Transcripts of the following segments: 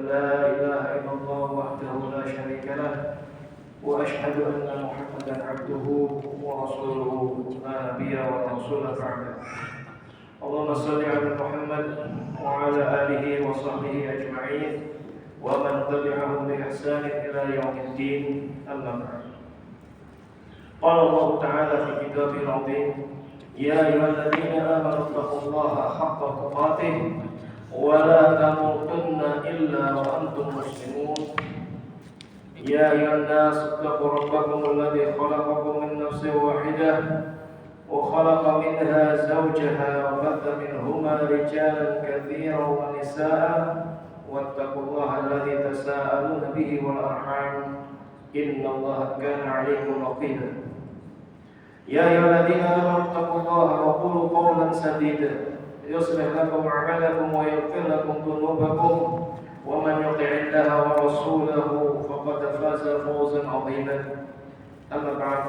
لا إله إلا الله وحده لا شريك له وأشهد أن محمدا عبده ورسوله لا نبي ولا رسول بعده. اللهم صل على محمد وعلى آله وصحبه أجمعين ومن تبعهم بإحسان إلى يوم الدين. أما بعد. قال الله تعالى في كتابه العظيم: يا أيها الذين آمنوا اتقوا الله حق تقاته ولا تموتن إلا وأنتم مسلمون. يا أيها الناس اتقوا ربكم الذي خلقكم من نفس واحدة وخلق منها زوجها وبث منهما رجالا كثيرا ونساء واتقوا الله الذي تساءلون به والأرحام إن الله كان عليكم رقيبا. يا أيها الذين آمنوا اتقوا الله وقولوا قولا سديدا يصلح لكم أعمالكم ويغفر لكم ذنوبكم ومن يطع الله ورسوله فقد فاز فوزا عظيما. أما بعد،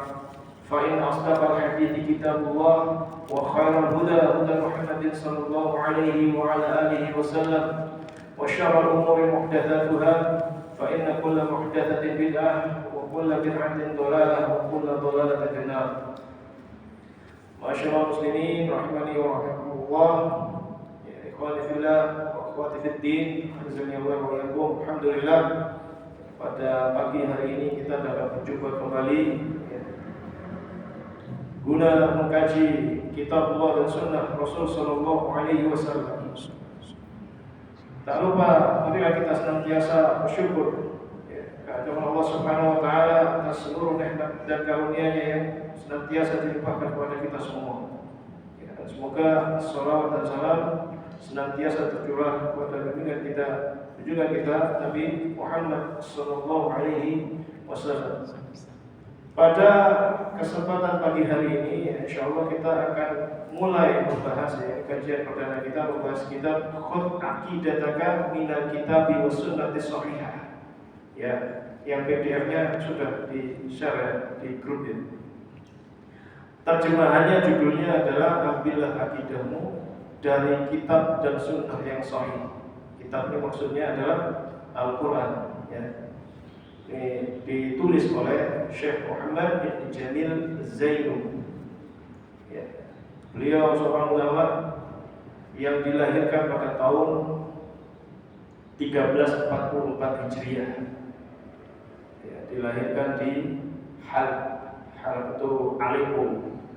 فإن أصدق الحديث كتاب الله وخير الهدى هدى محمد صلى الله عليه وعلى آله وسلم وشر الأمور محدثاتها فإن كل محدثة بدعة وكل بدعة ضلالة وكل ضلالة في النار. Masyaallah muslimin rahimani wa rahimakumullah, ya ikhwani fillah wa akhwati fid din, azanillahu wa iyyakum. Alhamdulillah, pada pagi hari ini kita dapat berjumpa kembali ya, guna mengkaji kitab Allah dan sunnah Rasul sallallahu alaihi wasallam. Tak lupa marilah kita senantiasa bersyukur ya, kehadiran Allah Subhanahu wa taala atas seluruh nikmat dan karunia-Nya yang senantiasa dilimpahkan kepada kita semua. Ya, dan semoga salawat dan salam senantiasa tercurah kepada junjungan kita Nabi Muhammad sallallahu alaihi wasallam. Pada kesempatan pagi hari ini, insyaallah kita akan mulai membahas kajian perdana kita, membahas kitab Khudh Aqidataka minal Kitabi was Sunnati Shahihah. Ya, yang PDF-nya sudah di-share di grup ini. Terjemahannya judulnya adalah Ambillah Akidahmu dari Kitab dan Sunnah yang Sahih. Kitab ini maksudnya adalah Al-Quran ya. Ini ditulis oleh Syekh Muhammad bin Jamil Zainu ya. Beliau seorang ulama yang dilahirkan pada tahun 1344 Hijriah ya, dilahirkan di Halab itu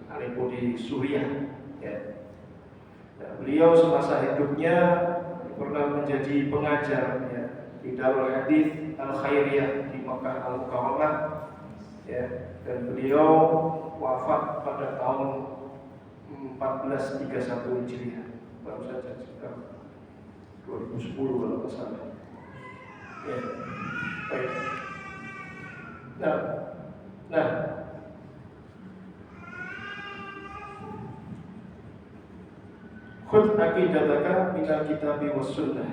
Aleppo di Suriah ya. Nah, beliau semasa hidupnya pernah menjadi pengajar ya, di Darul Hadits Al-Khairiyah di Makkah Al-Mukarramah ya, dan beliau wafat pada tahun 1431 Hijriah, baru saja sekitar 2010 kalau tidak salah. Ya. Baik. Nah, Khudh aqidataka minal kitabi was sunnah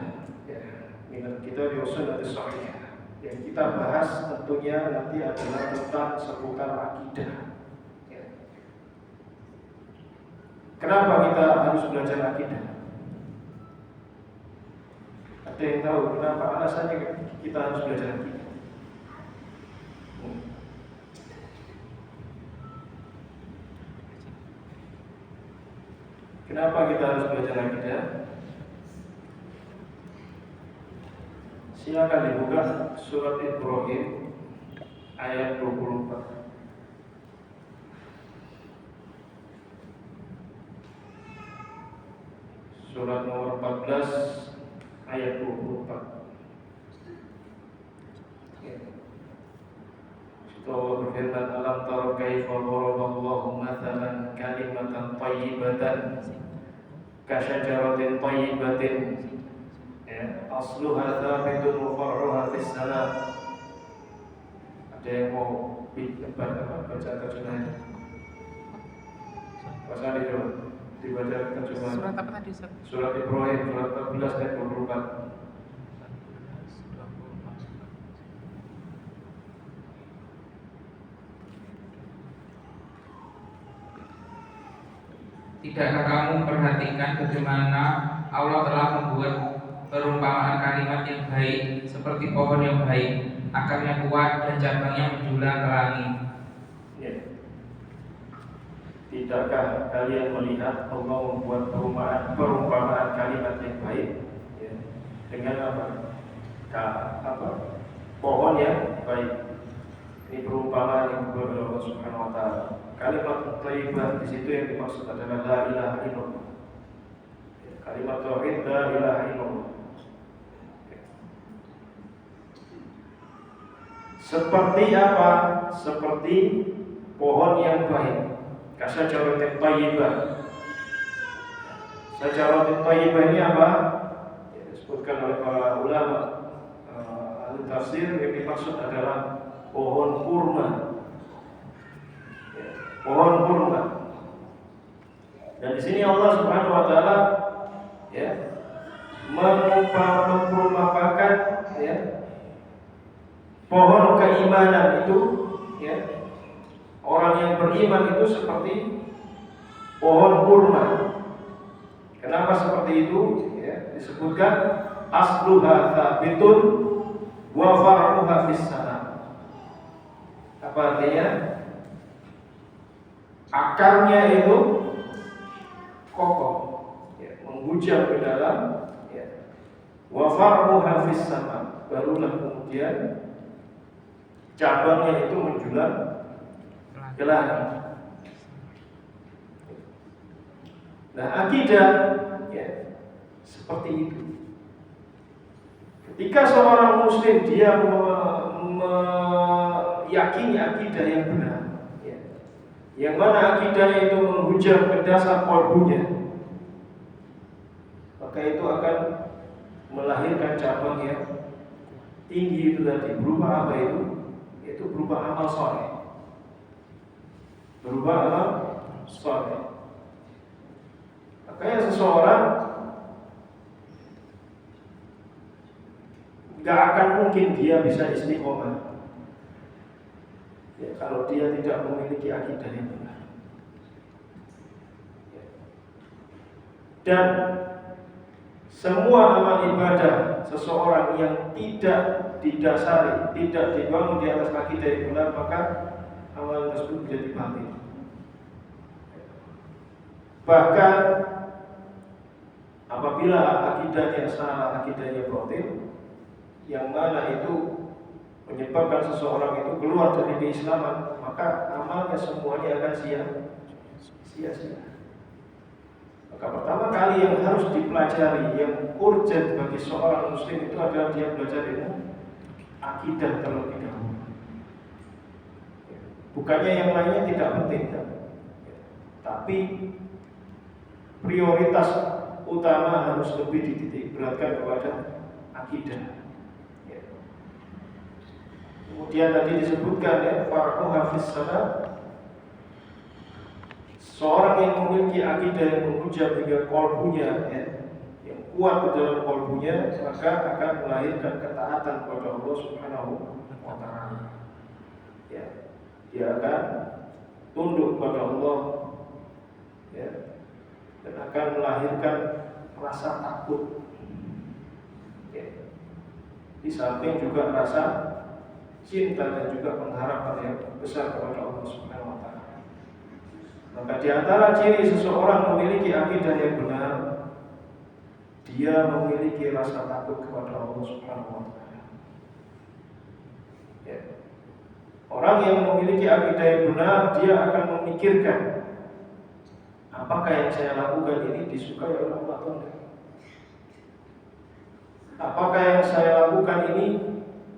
ya, minal kitabi was sunnati shahihah. Yang kita bahas tentunya nanti adalah tentang seputar akidah ya. Kenapa kita harus belajar akidah? Ada yang tahu kenapa alasannya kita harus belajar akidah? Kenapa kita harus belajar akidah? Silakan dibuka surat Ibrahim ayat 24. Surat nomor 14 ayat 24. Allah berfirman, alam tara kaifa daraballahu mathalan kalimatan thayyibatan kasyajaratin thayyibatin ya, asluha thabitun wa far'uha fis sama. Ada yang mau baca terjemahannya? Pasal itu dibaca terjemahan. Surat apa tadi? Surat Ibrahim surat 14 ayat 24. Tidakkah kamu perhatikan bagaimana Allah telah membuat perumpamaan kalimat yang baik seperti pohon yang baik, akarnya kuat dan cabangnya menjulang ke langit. Ya. Tidakkah kalian melihat Allah membuat perumpamaan kalimat yang baik, ya, dengan pohon yang baik. Ini perumpamaan yang dibuat oleh Allah Subhanahu wa taala. Kalimat thayyibah di situ yang dimaksud adalah la ilaha illallah. Kalimat tauhid la ilaha illallah. Seperti apa? Seperti pohon yang baik. Kasajaratin thayyibah. Sajaratin thayyibah ini apa? Ya, disebutkan oleh para ulama ahli tafsir, yang dimaksud adalah pohon kurma. Ya, pohon kurma. Dan di sini Allah Subhanahu wa taala ya memperumpamakan ya pohon keimanan itu, ya, orang yang beriman itu seperti pohon kurma. Kenapa seperti itu? Ya, disebutkan asluha thabitun wa far'uha fis sama. Apa artinya? Akarnya itu kokoh, ya, menghujam ke dalam, ya. Wa far'uha fis sama. Barulah kemudian cabangnya itu menjulang ke langit. Nah, akidah ya seperti itu. Ketika seorang muslim dia meyakini akidah yang benar, ya, yang mana akidah itu menghujam ke dasar kalbunya, maka itu akan melahirkan cabang yang tinggi itu tadi. Berupa apa itu? Yaitu berupa amal soleh. Berupa amal soleh. Makanya seseorang gak akan mungkin dia bisa istiqomah ya, kalau dia tidak memiliki akidah yang benar. Ya. Dan semua amal ibadah seseorang yang tidak didasari, tidak dibangun di atas akidah yang benar, maka amal tersebut menjadi batil. Bahkan apabila akidahnya salah, akidahnya batil, yang mana itu menyebabkan seseorang itu keluar dari keislaman, maka amalnya semuanya akan sia-sia. Maka pertama kali yang harus dipelajari, yang urgent bagi seorang muslim itu adalah dia belajar ilmu akidah terlebih dahulu. Bukannya yang lainnya tidak penting, kan? Tapi prioritas utama harus lebih dititik beratkan kepada akidah. Ya. Kemudian tadi disebutkan ya, far'uha fis sama. Seorang yang memiliki akidah yang menghujam hingga kalbunya, ya, yang kuat di dalam kalbunya, maka akan melahirkan ketaatan kepada Allah Subhanahu wa taala. Ya. Dia akan tunduk kepada Allah, ya, dan akan melahirkan rasa takut, ya. Di samping juga rasa cinta dan juga pengharapan yang besar kepada Allah Subhanahu wa taala. Maka di antara ciri seseorang memiliki akidah yang benar, dia memiliki rasa takut kepada Allah Subhanahu wa taala. Ya. Orang yang memiliki akidah yang benar, dia akan memikirkan, apakah yang saya lakukan ini disukai oleh Allah atau tidak? Apakah yang saya lakukan ini,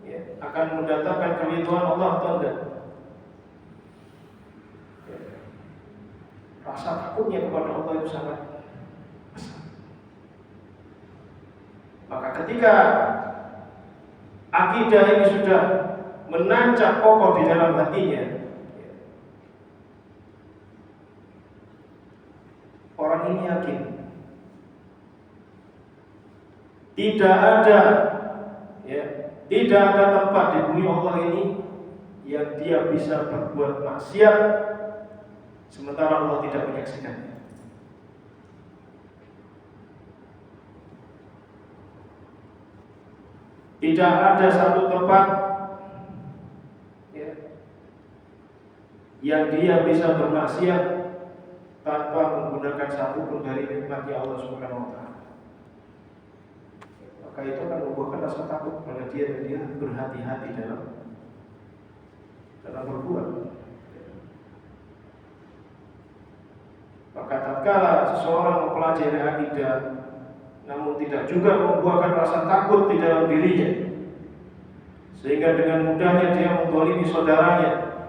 ya, akan mendatangkan keridhaan Allah atau tidak? Ya. Rasa takutnya kepada Allah itu sangat besar. Maka ketika akidah ini sudah menancap kokoh di dalam hatinya, orang ini yakin tidak ada tempat di bumi Allah ini yang dia bisa berbuat maksiat sementara Allah tidak menyaksikannya. Tidak ada satu tempat ya, yang dia bisa bermaksiat tanpa menggunakan satu pun dari nikmatnya Allah Subhanahu wa taala. Maka itu akan membuahkan rasa takut pada dia dan dia berhati-hati dalam berbuat. Maka tatkala seseorang mempelajari akidah namun tidak juga membuahkan rasa takut di dalam dirinya, sehingga dengan mudahnya dia menzalimi saudaranya,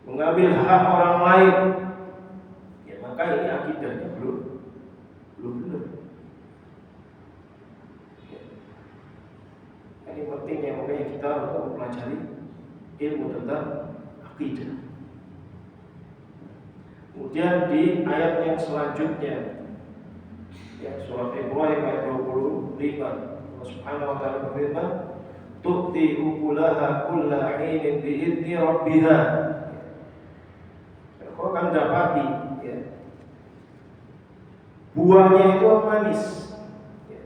mengambil hak orang lain, ya maka ini akidahnya belum benar. Ya. Ini pentingnya makanya kita untuk mempelajari ilmu tentang akidah. Kemudian di ayat yang selanjutnya, ya, surat Ibrahim ayat 25, Allah Subhanahu wa taala berfirman, "Tu'ti ukulaha kulla hinin bi'idni rabbiha." Kau akan dapati ya, buahnya itu manis ya,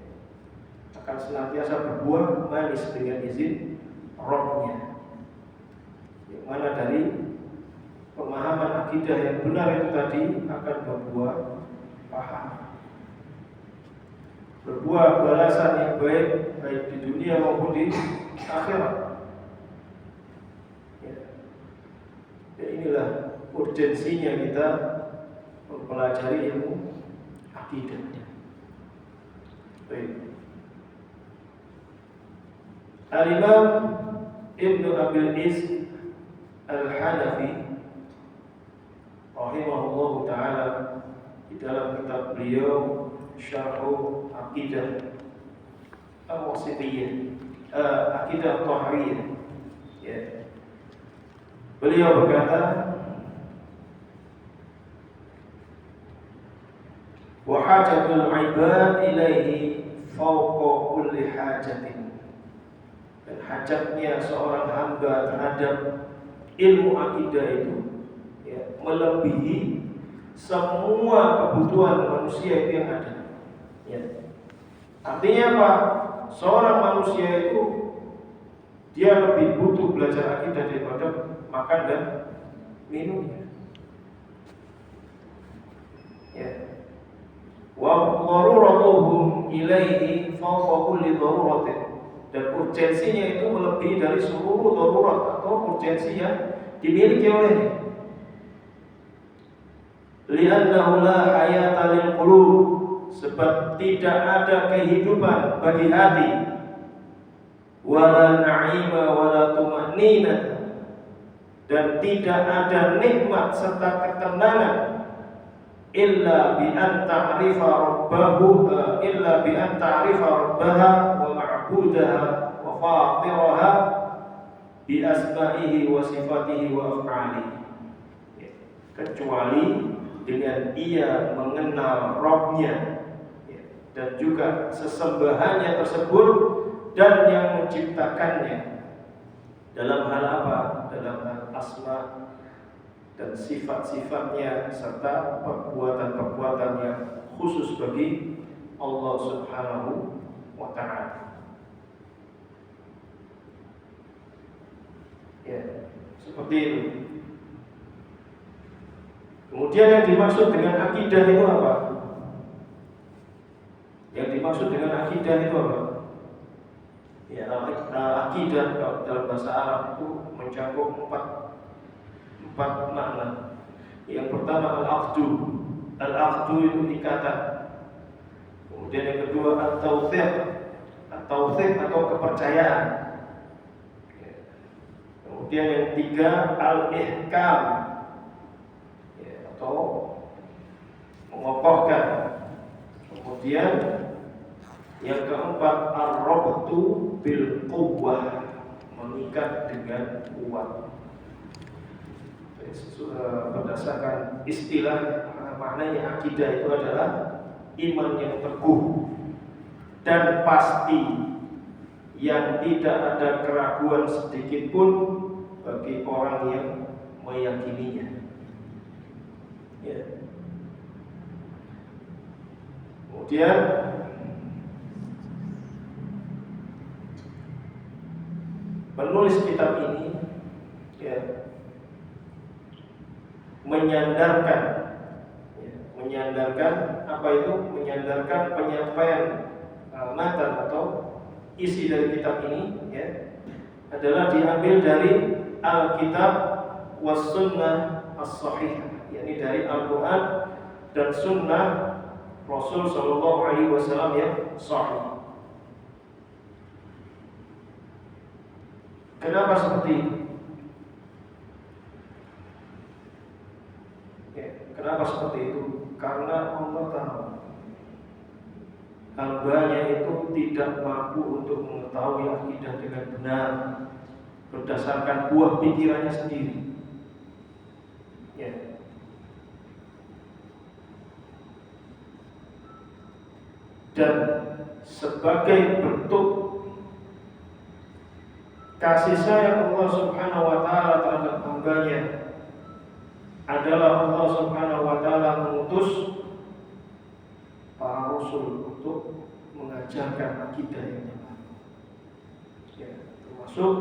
akan senantiasa berbuah manis dengan izin Rabb-nya. Yang mana dari pemahaman akidah yang benar itu tadi akan berbuah pahala, berbuah balasan yang baik di dunia maupun di akhirat. Ya. Dan inilah urgensinya kita mempelajari ilmu akidah. Baik. Al-Imam Ibnu Abil Iz Al-Hanafi rahimahullahu ta'ala di dalam kitab beliau Syarh Aqidah Al-Wasithiyah, Aqidah Tahawiyah ya. Beliau berkata, wa hajatul ibad ilaihi fawqa kulli hajatin, dan hajatnya seorang hamba terhadap ilmu akidah itu ya, melebihi semua kebutuhan manusia itu yang ada ya. Artinya apa? Seorang manusia itu dia lebih butuh belajar akidah daripada makan dan minumnya ya. Wa daruratuhum ilaihi fawqa kulli daruratin, dan urgensinya itu melebihi dari seluruh darurat atau urgensi yang dimiliki olehnya. Li'annahu la hayata lil qulub, sebab tidak ada kehidupan bagi hati, wala na'ima wala tuma'ninah, dan tidak ada nikmat serta ketenangan illa bi an ta'rifa rabbahu illa bi an ta'rifa rabbaha wa ma'budaha wa fatiraha bi asma'ihi wa sifatihi wa af'alihi, kecuali dengan ia mengenal Rabb-nya dan juga sesembahannya tersebut dan yang menciptakannya dalam hal apa? Dalam hal asma dan sifat-sifatnya serta perbuatan-perbuatan yang khusus bagi Allah Subhanahu wa ta'ala. Ya, seperti itu. Kemudian yang dimaksud dengan akidah itu apa? Yang dimaksud dengan akidah itu apa? Ya, akidah dalam bahasa Arab itu mencakup empat makna. Yang pertama al-aqdu. Al-aqdu itu ikatan. Kemudian yang kedua at-tawthiq. At-tawthiq atau kepercayaan. Kemudian yang ketiga al-ihkam, atau mengokohkan. Kemudian yang keempat ar-rabtu bil quwwah, mengikat dengan kuat. Berdasarkan istilah maknanya akidah itu adalah iman yang teguh dan pasti, yang tidak ada keraguan sedikit pun bagi orang yang meyakininya. Ya. Kemudian penulis kitab ini ya, menyandarkan apa itu? Menyandarkan penyampaian matan atau isi dari kitab ini ya, adalah diambil dari Alkitab was Sunnah as-Sahih, yakni dari Al-Quran dan Sunnah Rasul Sallallahu Alaihi Wasallam yang sahih. Kenapa seperti itu? Ya, kenapa seperti itu? Karena Allah tahu hambanya itu tidak mampu untuk mengetahui akidah dengan benar berdasarkan buah pikirannya sendiri. Ya. Dan sebagai bentuk kasih sayang Allah Subhanahu wa taala terhadap hambanya adalah Allah Subhanahu wa taala mengutus para rasul untuk mengajarkan akidah yang benar. Ya, termasuk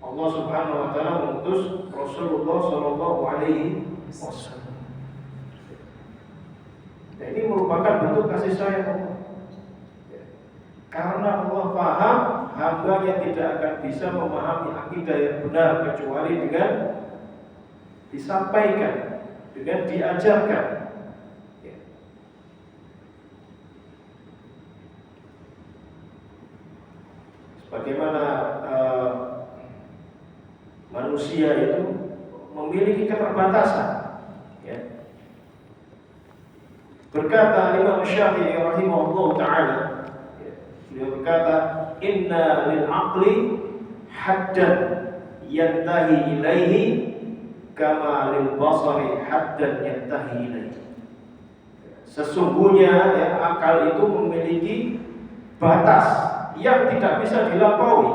Allah Subhanahu wa taala mengutus Rasulullah sallallahu alaihi wasallam. Dan ini merupakan bentuk kasih sayang Allah. Ya, karena Allah paham hambanya tidak akan bisa memahami akidah yang benar kecuali dengan disampaikan, dengan diajarkan. Ya. Sebagaimana manusia itu memiliki keterbatasan. Ya. Berkata Imam Syafi'i rahimahullah ta'ala, ya, beliau berkata, inna lil aqli haddan yantahi ilaihi kama lil basari haddan yantahi ilaihi. Sesungguhnya ya, akal itu memiliki batas yang tidak bisa dilampaui,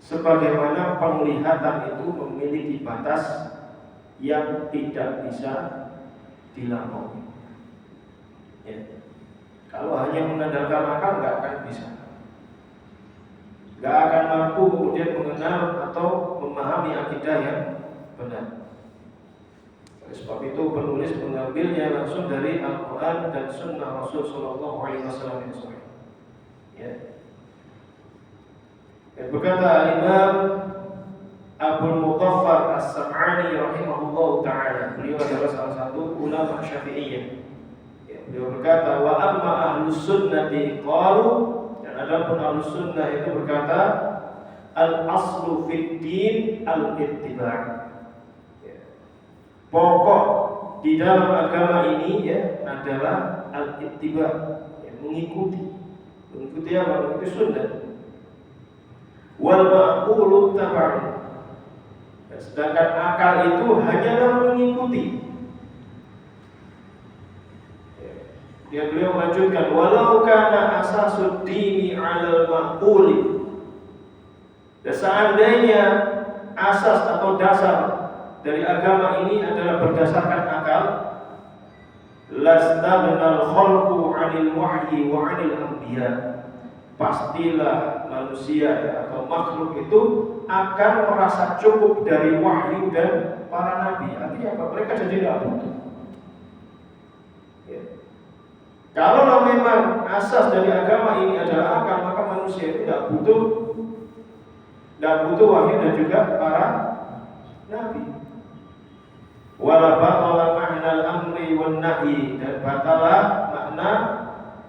sebagaimana penglihatan itu memiliki batas yang tidak bisa dilampaui. Ya. Kalau hanya mengandalkan akal nggak akan bisa, nggak akan mampu kemudian mengenal atau memahami akidah yang benar. Oleh sebab itu penulis mengambilnya langsung dari Al-Quran dan Sunnah Rasul Sallallahu Alaihi Wasallam yang sahih. Ya. Berkata Imam Abul Mughaffar As-Sam'ani rahimahullah ta'ala, beliau adalah salah satu ulama Syafi'iyah. Ya, beliau berkata, wa amma ahlus sunnati qalu, dan adapun ahlus sunnah itu berkata, al-aslu fid din al-ittiba'. Ya. Pokok di dalam agama ini ya adalah al-ittiba', ya, mengikuti apa? Mengikuti sunnah. Wal ma'qulu tab'un. Sedangkan akal itu hanyalah mengikuti. Dia beliau melanjutkan, walau kana asasud dini 'alal ma'quli. Dan seandainya asas atau dasar dari agama ini adalah berdasarkan akal, lastabnal khalqu 'anil wahyi wa 'anil anbiya. Pastilah manusia atau makhluk itu akan merasa cukup dari wahyu dan para nabi. Artinya apa? Mereka jadi tidak butuh. Ya. Kalau memang asas dari agama ini adalah akal, maka manusia itu tidak butuh wahyu dan juga para nabi. Wala batala ma'nal amri wan nahi, dan batalah makna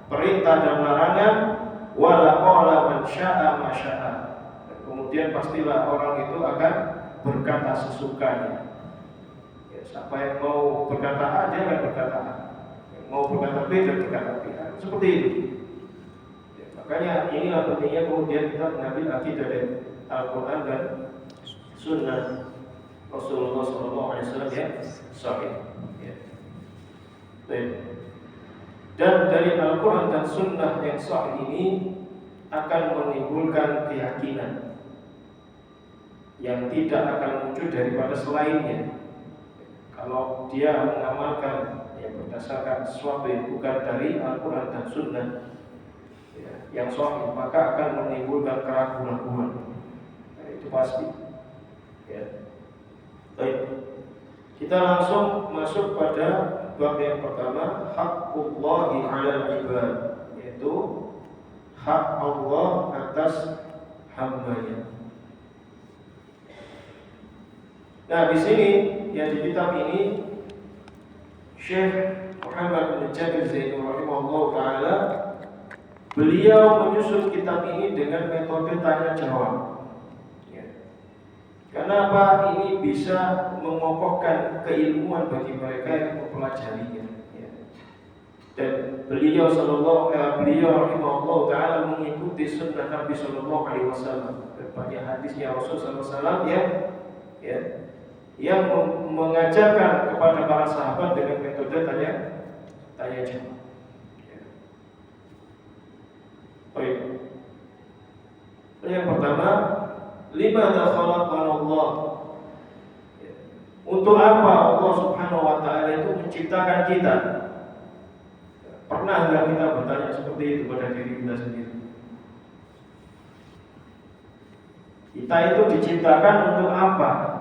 perintah dan larangan. Wala qala man syaa ma syaa. Kemudian pastilah orang itu akan berkata sesukanya. Ya, siapa yang mau berkata A, dia akan berkata A. Yang mau berkata B, dia berkata B. Seperti itu. Ya, makanya inilah pentingnya kemudian kita mengambil akidah dari Al-Quran dan Sunnah Rasulullah SAW yang sahih. Ya. Baik. Dan dari Al-Quran dan Sunnah yang sahih ini akan menimbulkan keyakinan yang tidak akan muncul daripada selainnya. Kalau dia mengamalkan yang berdasarkan sesuatu yang bukan dari Al-Quran dan Sunnah, ya, yang sahih, maka akan menimbulkan keraguan-keraguan. Nah, itu pasti. Ya. Baik. Kita langsung masuk pada bab yang pertama, haqqullahi 'alal 'ibad, yaitu hak Allah atas hamba-Nya. Nah, di sini yang di kitab ini Syekh Muhammad bin Jabir Zainul rahimahullah taala, beliau menyusun kitab ini dengan metode tanya jawab. Ya. Kenapa ini bisa mengokohkan keilmuan bagi mereka yang mempelajarinya. Ya. Dan beliau rahimahullah taala mengikuti sunnah Nabi sallallahu alaihi wasallam. Banyak hadisnya Rasul sallallahu alaihi wasallam yang mengajarkan kepada para sahabat dengan metode tanya jawab. Baik. Yang pertama, limadza khalaqana Allah? Untuk apa Allah Subhanahu wa taala itu menciptakan kita? Pernah enggak kita bertanya seperti itu pada diri kita sendiri? Kita itu diciptakan untuk apa?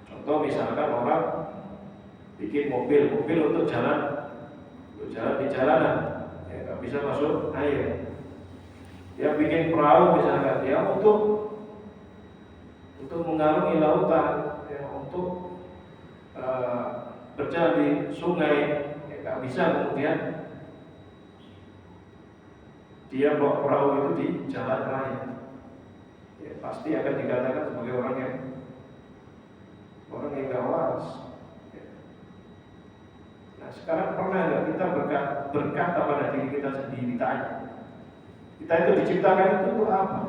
Contoh misalkan orang bikin mobil untuk jalan di jalanan, ya nggak bisa masuk air. Dia bikin perahu misalkan, dia untuk mengarungi lautan, ya, untuk berjalan di sungai, ya nggak bisa kemudian dia bawa perahu itu di jalan raya. Ya, pasti akan dikatakan sebagai orang yang nggak waras. Nah, sekarang pernah nggak kita berkata pada diri kita sendiri, tanya, kita itu diciptakan itu untuk apa?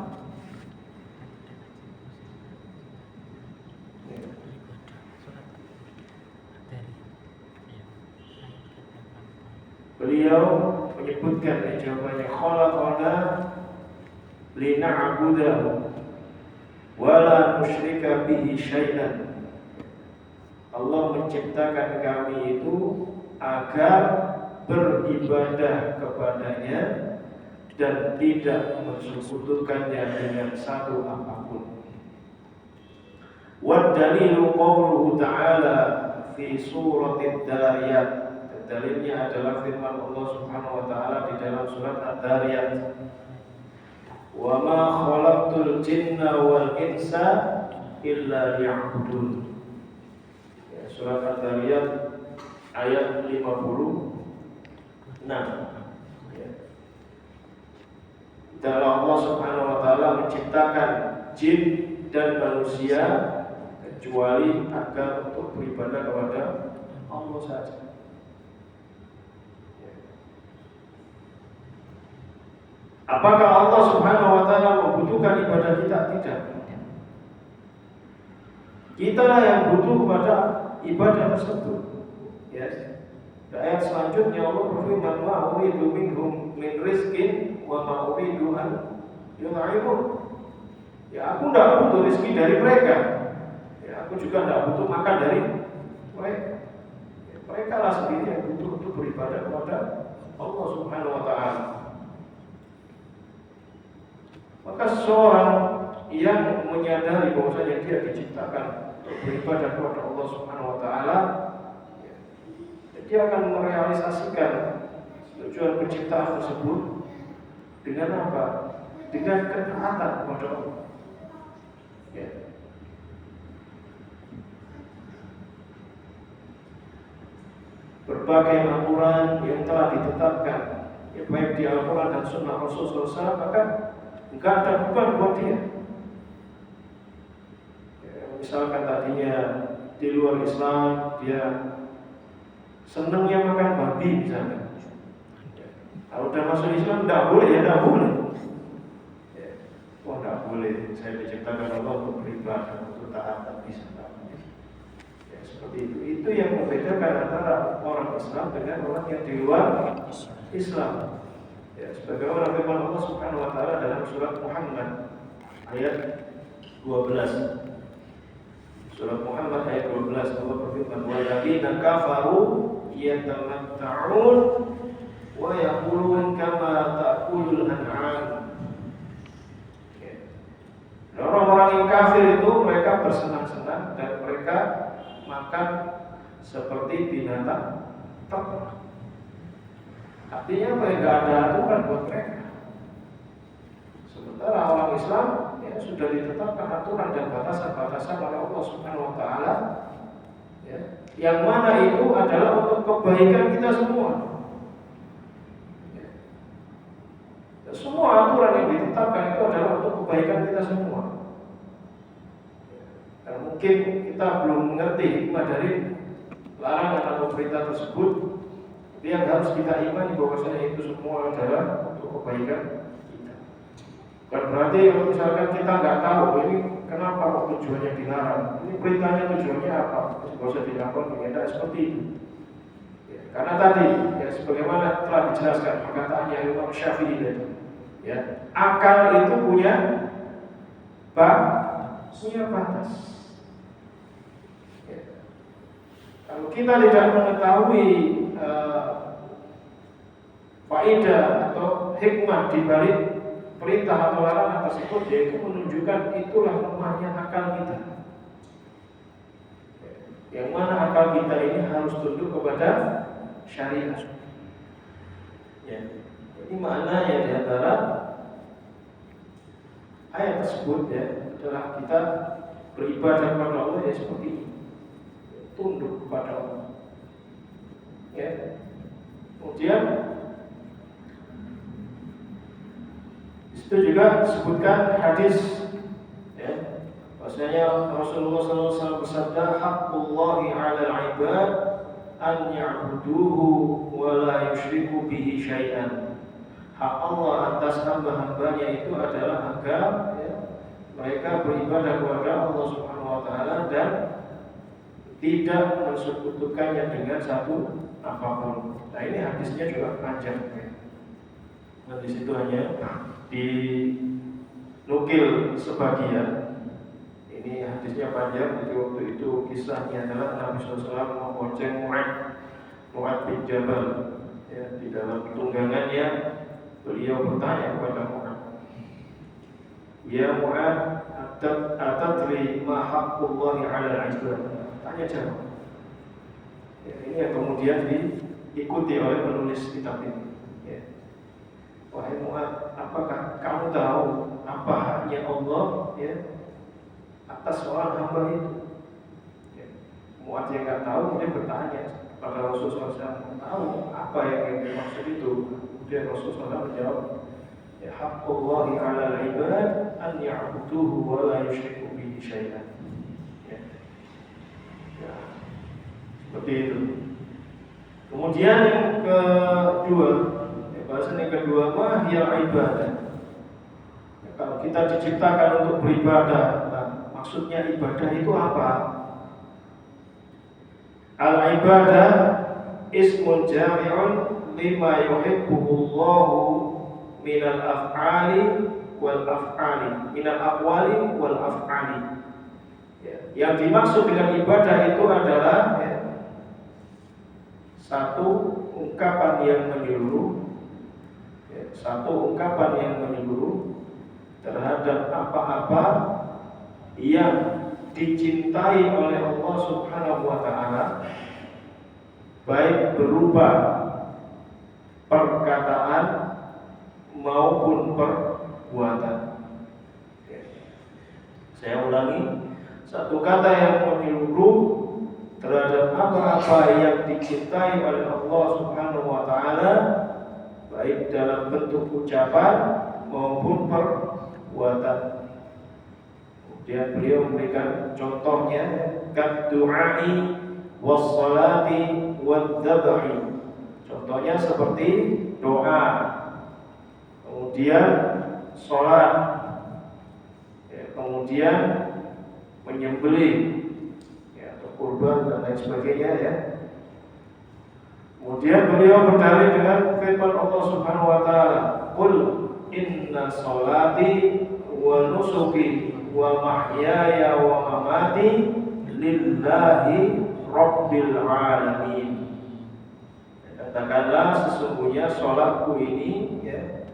Beliau menyebutkan jawabannya, khalaqana lina'budahu wa la nusyrika bihi syai'an. Allah menciptakan kami itu agar beribadah kepadanya dan tidak mensekutukannya dengan satu apapun. Wa dalilu qauluhu ta'ala fi suratid Dariyat. Dalilnya adalah firman Allah Subhanahu wa taala di dalam surat Ad-Dariyat. Wa ma khalaqtul jinna wal insa illa liya'budun. Surat Ad-Dariyat ayat 56. Dan Allah Subhanahu wa taala menciptakan jin dan manusia kecuali agar untuk beribadah kepada Allah saja. Apakah Allah Subhanahu wa taala membutuhkan ibadah kita? Tidak. Kita lah yang butuh kepada ibadah tersebut. Yes. Ayat selanjutnya Allah berfirman, "Ma uridu minhum min rizqin wa ma uridu an yut'imun." Ya, aku tidak butuh rezeki dari mereka. Ya, aku juga tidak butuh makan dari mereka. Ya, mereka lah sendiri yang butuh untuk beribadah kepada Allah Subhanahu wa taala. Maka seseorang yang menyadari bahwasanya dia diciptakan untuk beribadah kepada Allah Subhanahu wa taala, dia akan merealisasikan tujuan penciptaan tersebut dengan apa? Dengan ketaatan kepada Allah. Ya. Berbagai aturan yang telah ditetapkan, ya, baik di Al-Quran dan Sunnah Rasulullah SAW, maka enggak ada beban buat dia. Ya, misalkan tadinya di luar Islam dia senangnya makan babi misalnya. Kalau udah masuk Islam tidak boleh, ya tidak boleh. Wah, tidak boleh. Saya diciptakan Allah untuk beribadah, untuk taat, tak bisa. Ya, seperti itu. Itu yang membedakan antara orang Islam dengan orang yang di luar Islam. Ya, sebagaimana firman Allah Subhanahu wa taala dalam surat Muhammad ayat 12. Surat Muhammad ayat 12, Allah berfirman, "Walladzina kafaru yatamatta'un seperti binatang ternak. Artinya mereka ada aturan buat mereka. Sementara orang Islam ya, sudah ditetapkan aturan dan batasan-batasan oleh Allah Subhanahu Wa Taala, ya, yang mana itu adalah untuk kebaikan kita semua. Ya. Semua aturan yang ditetapkan itu adalah untuk kebaikan kita semua. Dan mungkin kita belum mengerti hikmah dari larangan atau perintah tersebut. Yang harus kita imani bahwasanya itu semua adalah untuk kebaikan kita. Dan berarti kalau misalkan kita nggak tahu ini kenapa kok tujuannya dilarang, ini perintahnya tujuannya apa, nggak usah dilakukan, tidak seperti itu. Ya, karena tadi ya sebagaimana telah dijelaskan perkataannya Imam Syafi'i tadi, ya akal itu punya batas. Ya. Kalau kita tidak mengetahui faedah atau hikmah di balik perintah atau larangan tersebut, yaitu menunjukkan itulah lemahnya akal kita. Yang mana akal kita ini harus tunduk kepada syariat. Ya. Ini maknanya di antara ayat tersebut ya adalah kita beribadah kepada Allah ya seperti ini, tunduk kepada Allah. Ya. Kemudian itu juga disebutkan hadis ya, bahwasanya Rasulullah SAW bersabda, "Haqqullahi 'alal 'ibad an ya'buduhu wa la yusyriku bihi syai'an." Hak Allah atas hamba-hambanya itu adalah agar ya, mereka beribadah kepada Allah Subhanahu wa taala dan tidak mensekutukannya dengan satu apapun. Nah, ini hadisnya juga panjang ya. Dan di situ hanya dinukil sebagian. Ini hadisnya panjang. Jadi waktu itu kisahnya adalah Nabi SAW membonceng Mu'ad bin Jabal. Ya, di dalam tunggangannya beliau bertanya kepada Mu'ad, "Ya Mu'ad, atadri ma haqqullahi 'alal 'ibad?" Tanya jawab. Ya, ini yang kemudian diikuti oleh penulis kitab ini. Ya. Wahai Mu'ad, apakah kamu tahu apa haknya Allah ya atas seorang hamba itu? Ya. Mu'ad yang nggak tahu kemudian bertanya kepada Rasulullah SAW, tahu apa yang dimaksud itu? Kemudian Rasulullah SAW menjawab, ya haqqullahi 'alal 'ibad an ya'buduhu wa la yusyriku bihi syai'an. Ya. Ya. Seperti itu. Kemudian yang kedua, bahasan yang kedua, mahiyal ibadah. Ya, kalau kita diciptakan untuk beribadah, nah, maksudnya ibadah itu apa? Al-ibadah ismun jami'un lima yuhibbuhullahu minal af'ali wal af'ali, minal aqwali wal af'ali. Ya, yang dimaksud dengan ibadah itu adalah ya, satu ungkapan yang menyeluruh, ya, satu ungkapan yang menyeluruh terhadap apa-apa yang dicintai oleh Allah Subhanahu wa taala, baik berupa perkataan maupun perbuatan. Ya. Saya ulangi, satu kata yang menyeluruh terhadap apa-apa yang dicintai oleh Allah Subhanahu wa taala, baik dalam bentuk ucapan maupun perbuatan. Kemudian beliau memberikan contohnya, kad-du'ai was-salati wad-dzabhi. Contohnya seperti doa, kemudian salat, ya, kemudian menyembelih kurban dan lain sebagainya ya. Kemudian beliau berdalil dengan firman Allah Subhanahu wa taala, "Qul inna sholati wa nusuki wa mahyaya wa mamati lillahi rabbil alamin." Katakanlah, sesungguhnya salatku ini ya,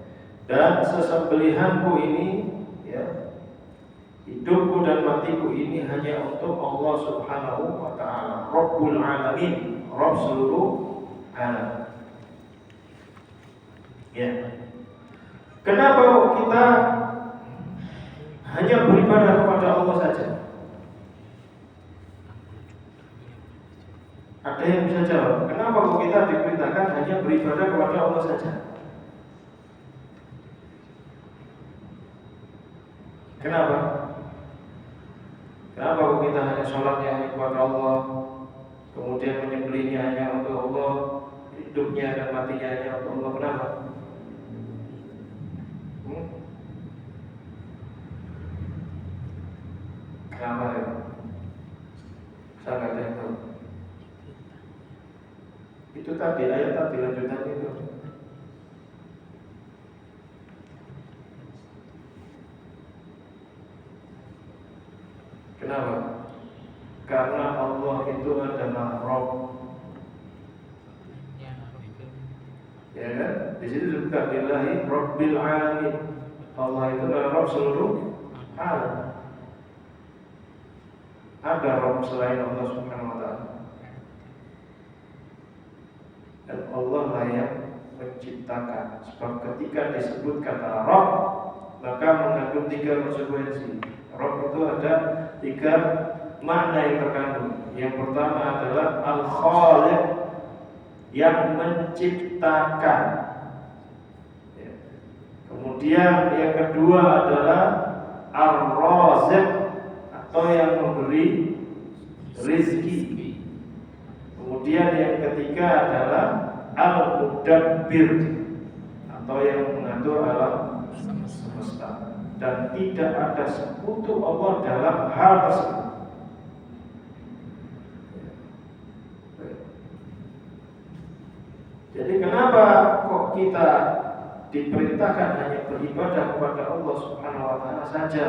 dan sesembelihanku ini ya, Hidupku dan matiku ini hanya untuk Allah Subhanahu wa ta'ala, Rabbul Alamin, Rabb seluruh alam. Ya. Kenapa kita hanya beribadah kepada Allah saja? Ada yang bisa jawab? Kenapa kita diperintahkan hanya beribadah kepada Allah saja? Kenapa? Kenapa kita hanya sholatnya hanya kepada Allah, kemudian menyembelihnya hanya untuk Allah, hidupnya dan matinya hanya untuk Allah? Kenapa? Kenapa ya? Saya nggak tahu. Itu tadi ayat tadi lanjutan itu. Kenapa? Karena Allah itu adalah Rabb. Ya kan? Di situ disebutkan billahi Rabbil Alamin. Allah itu adalah Rabb seluruh alam. Ada Rabb selain Allah Subhanahu wa ta'ala. Dan Allah lah yang menciptakan. Sebab ketika disebut kata Rabb, maka mengandung 3 konsekuensi. Rabb itu ada 3 makna yang terkandung. Yang pertama adalah Al-Khaliq, yang menciptakan. Kemudian yang kedua adalah Ar-Raziq, atau yang memberi rizki. Kemudian yang ketiga adalah Al-Mudabbir, atau yang mengatur alam semesta. Dan tidak ada sekutu Allah dalam hal tersebut. Jadi kenapa kok kita diperintahkan hanya beribadah kepada Allah Subhanahu wa ta'ala saja?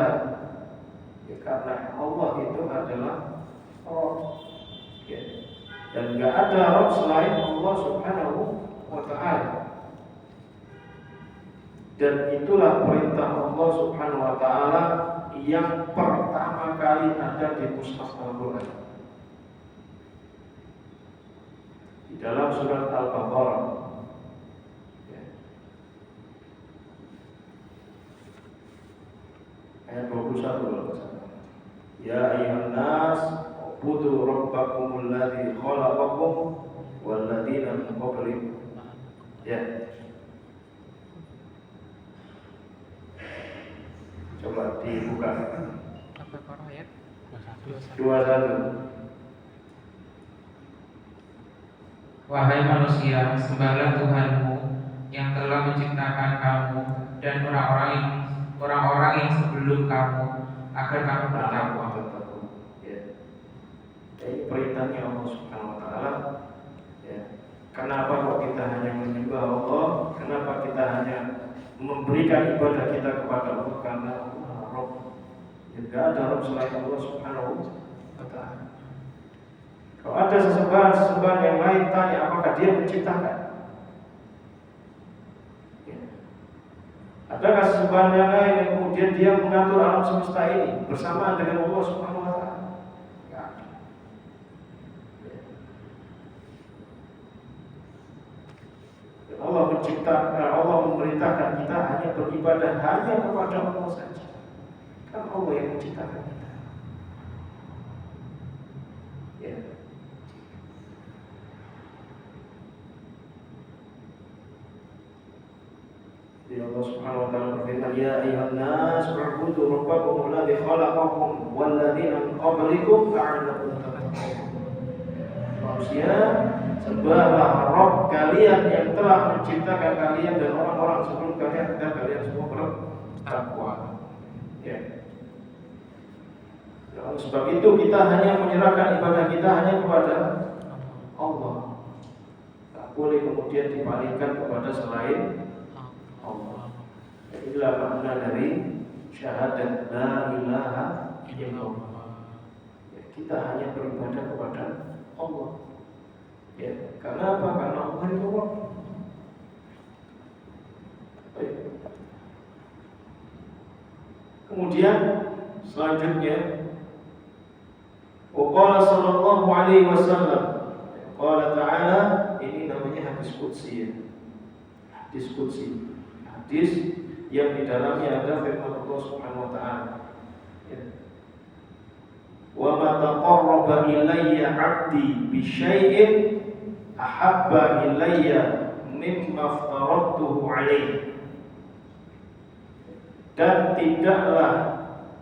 Ya, karena Allah itu adalah Rabb. Ya. Dan tidak ada Rabb selain Allah Subhanahu wa ta'ala. Dan itulah perintah Allah Subhanahu wa ta'ala yang pertama kali ada di Mushaf Al-Quran. Di dalam surat Al-Baqarah. Ayat 21. Ya ayyuhan nas ubudu rabbakumul ladzi khalaqakum wal ladzina min qablikum. Ya. Coba dibuka. Al-Baqarah ayat 21. Wahai manusia, sembahlah Tuhanmu yang telah menciptakan kamu dan orang-orang yang sebelum kamu, agar kamu bertakwa. Ya. Ini perintahnya Allah Subhanahu wa ta'ala. Ya. Kenapa kok kita hanya menyembah Allah? Kenapa kita hanya memberikan ibadah kita kepada Allah? Karena Rabb. Tidak ada Rabb selain Allah Subhanahu wa ta'ala. Kalau ada sesembahan yang lain, tanya apakah dia menciptakan? Ya. Adakah sesembahan yang lain yang kemudian dia mengatur alam semesta ini bersamaan dengan Allah Subhanahu wa ta'ala? Tidak ada. Ya. Allah menciptakan, Allah memerintahkan kita hanya beribadah hanya kepada Allah saja. Kan Allah yang menciptakan kita. Ya. Jadi Allah Subhanahu wa ta'ala berfirman, ya ayyuhan nas u'budu rabbakum alladzi khalaqakum wal ladzina min qablikum la'allakum tattaqun. Manusia, sembahlah Rabb kalian yang telah menciptakan kalian dan orang-orang sebelum kalian agar kalian semua bertakwa. Ya. Oleh sebab itu kita hanya menyerahkan ibadah kita hanya kepada Allah. Tak boleh kemudian dipalingkan kepada selain Allah. Inilah makna dari syahadat la ilaha illallah. Ya, kita hanya beribadah kepada Allah. Ya, karena apa? Karena Allah itu Rabb. Kemudian Selanjutnya, Qala sallallahu alaihi wasallam, qala ta'ala, ini namanya hadis qudsi ya. Hadis qudsi. Hadis yang di dalamnya ada firman Allah Subhanahu wa taala. Ya. Wa ma taqarraba ilayya 'abdi bi syai'in ahabba ilayya mimma aftaradtuhu alaihi. Dan tidaklah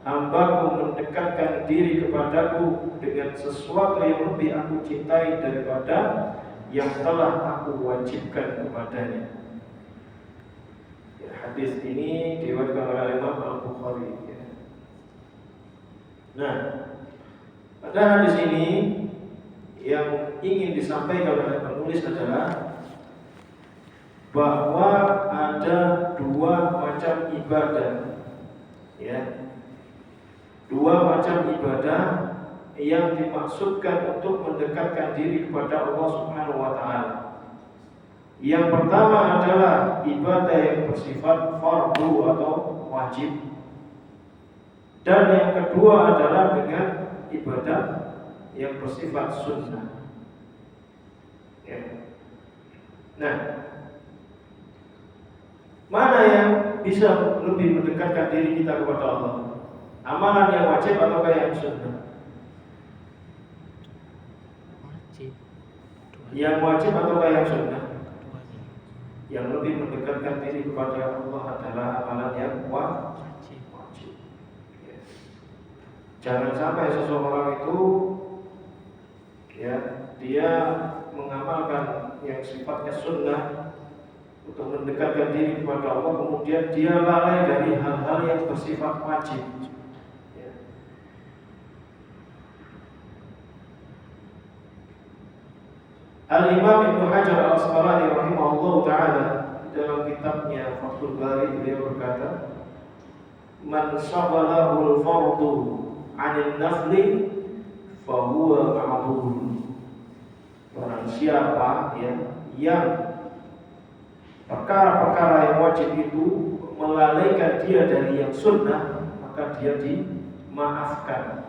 hambaku mendekatkan diri kepadaku dengan sesuatu yang lebih aku cintai daripada yang telah aku wajibkan kepadanya. Ya, hadis ini diriwayatkan oleh Imam Al-Bukhari. Ya. Nah, pada hadis ini yang ingin disampaikan oleh penulis adalah bahwa ada dua macam ibadah, ya. Dua macam ibadah yang dimaksudkan untuk mendekatkan diri kepada Allah Subhanahu wa taala. Yang pertama adalah ibadah yang bersifat fardu atau wajib. Dan yang kedua adalah dengan ibadah yang bersifat sunnah. Ya. Nah, mana yang bisa lebih mendekatkan diri kita kepada Allah? Amalan yang wajib atau yang sunnah? Wajib. Yang wajib atau yang sunnah? Yang lebih mendekatkan diri kepada Allah adalah amalan yang wajib. Ya. Jangan sampai seseorang itu ya dia mengamalkan yang sifatnya sunnah untuk mendekatkan diri kepada Allah, kemudian dia lalai dari hal-hal yang bersifat wajib. Al-Imam Ibnu Hajar Al-Asqalani rahimahullah ta'ala dalam kitabnya Fathul Bari beliau berkata, man shaghalahu al-fardu 'anil nafli fahuwa ma'dhur. Barang siapa yang perkara-perkara yang wajib itu melalaikan dia dari yang sunnah, maka dia dimaafkan.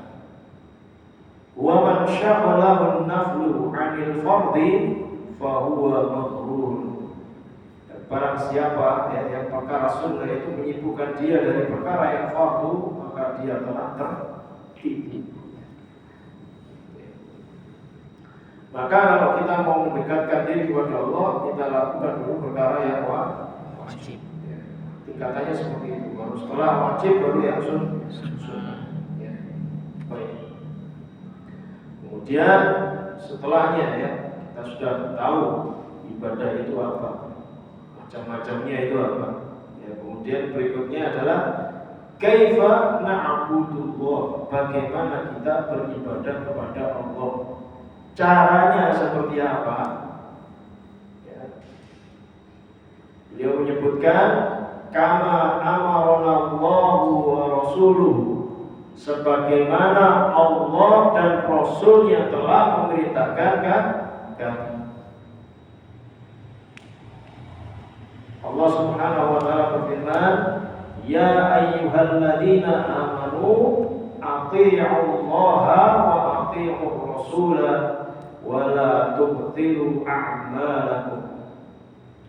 Wa man syaghalahu an-naflu 'anil fardhi fa huwa maghrur. Barang siapa yang perkara sunnah itu menyibukkan dia dari perkara yang fardu, maka dia telah tertipu. Maka kalau kita mau mendekatkan diri kepada Allah, kita lakukan dulu perkara yang wajib. Tingkatannya seperti itu. Baru setelah wajib baru yang sunnah. Ya. Baik. Kemudian setelahnya kita sudah tahu ibadah itu apa, macam-macamnya itu apa. Ya, kemudian berikutnya adalah kaifa na'budullah, bagaimana kita beribadah kepada Allah. Caranya seperti apa? Ya. Beliau menyebutkan kama amarana Allahu wa rasuluhu, sebagaimana Allah dan Rasul yang telah memerintahkan kami. Allah Subhanahu wa taala berfirman, ya ayyuhalladzina amanu athi'ullaha wa athi'ur rasula wa la tubtilu a'malakum.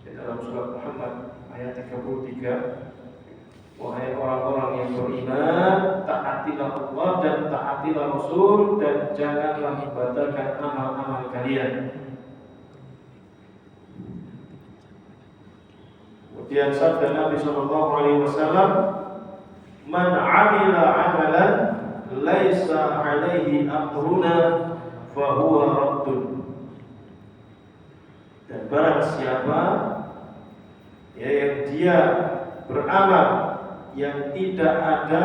Di dalam surat Muhammad ayat 33, wahai orang-orang yang beriman, taatilah Allah dan taatilah Rasul, dan janganlah membatalkan amal-amal kalian. Kemudian sabda Nabi sallallahu alaihi wasallam, man 'amila 'amalan laisa 'alaihi amruna fa huwa raddun. Dan barang siapa yang dia beramal yang tidak ada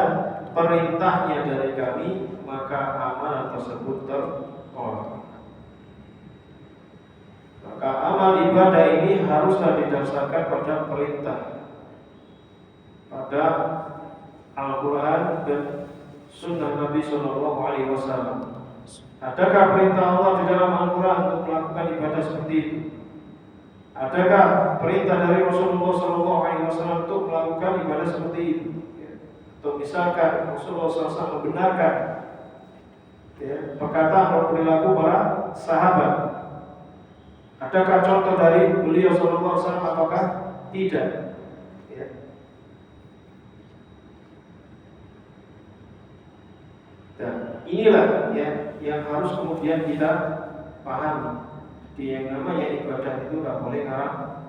perintahnya dari kami, maka amalan tersebut tertolak. Maka amal ibadah ini haruslah didasarkan pada perintah, pada Al-Quran dan Sunnah Nabi Sallallahu Alaihi Wasallam. Adakah perintah Allah di dalam Al-Quran untuk melakukan ibadah seperti itu? Adakah perintah dari Rasulullah Sallallahu Alaihi Wasallam untuk melakukan ibadah seperti itu? Atau misalkan Rasulullah SAW membenarkan ya, perkataan atau perilaku para sahabat. Adakah contoh dari beliau Sallallahu Alaihi Wasallam ataukah tidak? Ya. Dan inilah ya yang harus kemudian kita pahami. Di yang namanya ibadah itu nggak boleh ngarang,